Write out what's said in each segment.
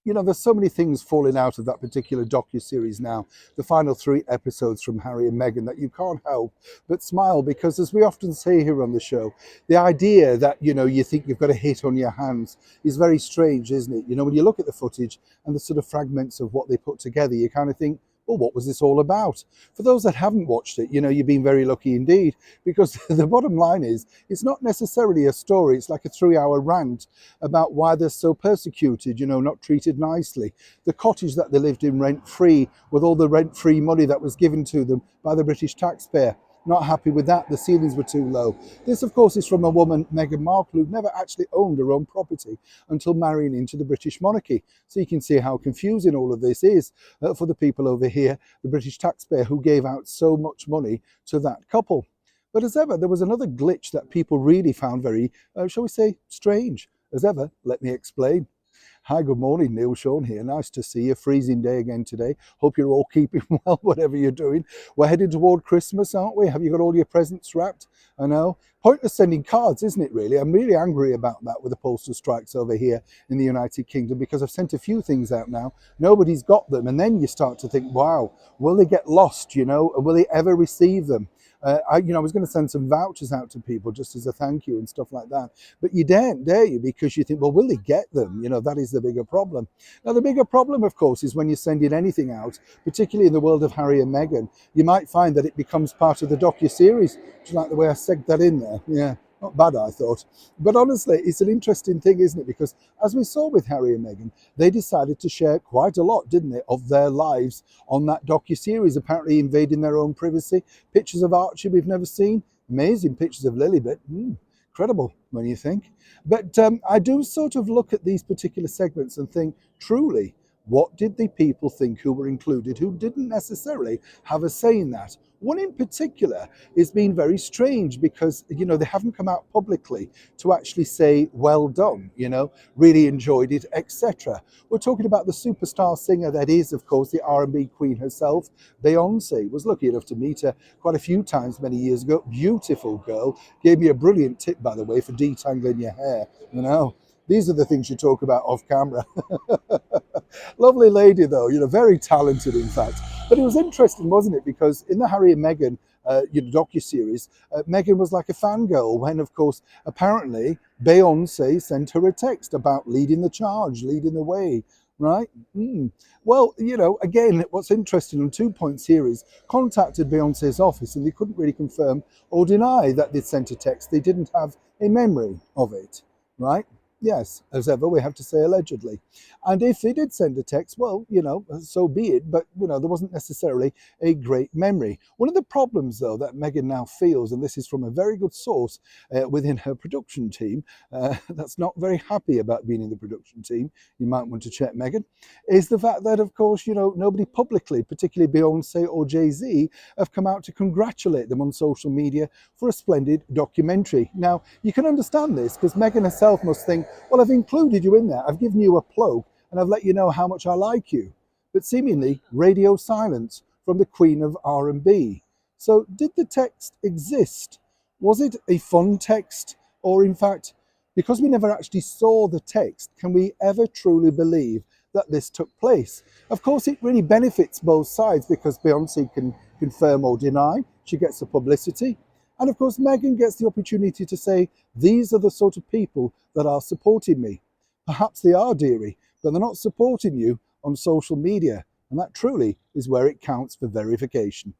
You know, there's so many things falling out of that particular docu-series now, the final 3 episodes from Harry and Meghan, that you can't help but smile because, as we often say here on the show, the idea that, you know, you think you've got a hit on your hands is very strange, isn't it? You know, when you look at the footage and the sort of fragments of what they put together, you kind of think, well, what was this all about? For those that haven't watched it, you know, you've been very lucky indeed, because the bottom line is, it's not necessarily a story. It's like a 3-hour rant about why they're so persecuted, you know, not treated nicely. The cottage that they lived in rent-free, with all the rent-free money that was given to them by the British taxpayer. Not happy with that. The ceilings were too low. This, of course, is from a woman, Meghan Markle, who never actually owned her own property until marrying into the British monarchy. So you can see how confusing all of this is for the people over here, the British taxpayer, who gave out so much money to that couple. But as ever, there was another glitch that people really found very, shall we say, strange. As ever, let me explain. Hi, good morning, Neil Sean here. Nice to see you. Freezing day again today. Hope you're all keeping well, whatever you're doing. We're heading toward Christmas, aren't we? Have you got all your presents wrapped? I know. Pointless sending cards, isn't it, really? I'm really angry about that with the postal strikes over here in the United Kingdom, because I've sent a few things out now. Nobody's got them. And then you start to think, wow, will they get lost, you know? Or will they ever receive them? I was going to send some vouchers out to people just as a thank you and stuff like that. But you daren't, dare you? Because you think, well, will they get them? You know, that is the bigger problem. Now, the bigger problem, of course, is when you're sending anything out, particularly in the world of Harry and Meghan, you might find that it becomes part of the docu-series. Do you like the way I segged that in there? Yeah. Not bad, I thought. But honestly, it's an interesting thing, isn't it? Because as we saw with Harry and Meghan, they decided to share quite a lot, didn't they, of their lives on that docu-series, apparently invading their own privacy. Pictures of Archie we've never seen. Amazing pictures of Lilibet. Incredible when you think. But I do sort of look at these particular segments and think, truly, what did the people think who were included, who didn't necessarily have a say in that? One in particular is being very strange because, you know, they haven't come out publicly to actually say, well done, you know, really enjoyed it, etc. We're talking about the superstar singer that is, of course, the R&B queen herself, Beyonce. Was lucky enough to meet her quite a few times many years ago. Beautiful girl. Gave me a brilliant tip, by the way, for detangling your hair, you know. These are the things you talk about off camera. Lovely lady, though, you know, very talented, in fact. But it was interesting, wasn't it? Because in the Harry and Meghan docu-series, Meghan was like a fangirl when, of course, apparently Beyonce sent her a text about leading the charge, leading the way, right? Well, you know, again, what's interesting on 2 points here is contacted Beyonce's office and they couldn't really confirm or deny that they'd sent a text. They didn't have a memory of it, right? Yes, as ever, we have to say allegedly. And if they did send a text, well, you know, so be it. But, you know, there wasn't necessarily a great memory. One of the problems, though, that Meghan now feels, and this is from a very good source within her production team, that's not very happy about being in the production team, you might want to check Meghan, is the fact that, of course, you know, nobody publicly, particularly Beyonce or Jay-Z, have come out to congratulate them on social media for a splendid documentary. Now, you can understand this because Meghan herself must think, well, I've included you in there. I've given you a plug and I've let you know how much I like you. But seemingly radio silence from the Queen of R&B. So did the text exist? Was it a fun text? Or in fact, because we never actually saw the text, can we ever truly believe that this took place? Of course, it really benefits both sides because Beyonce can confirm or deny. She gets the publicity. And of course, Meghan gets the opportunity to say, these are the sort of people that are supporting me. Perhaps they are, dearie, but they're not supporting you on social media. And that truly is where it counts for verification.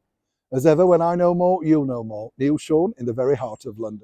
As ever, when I know more, you'll know more. Neil Sean in the very heart of London.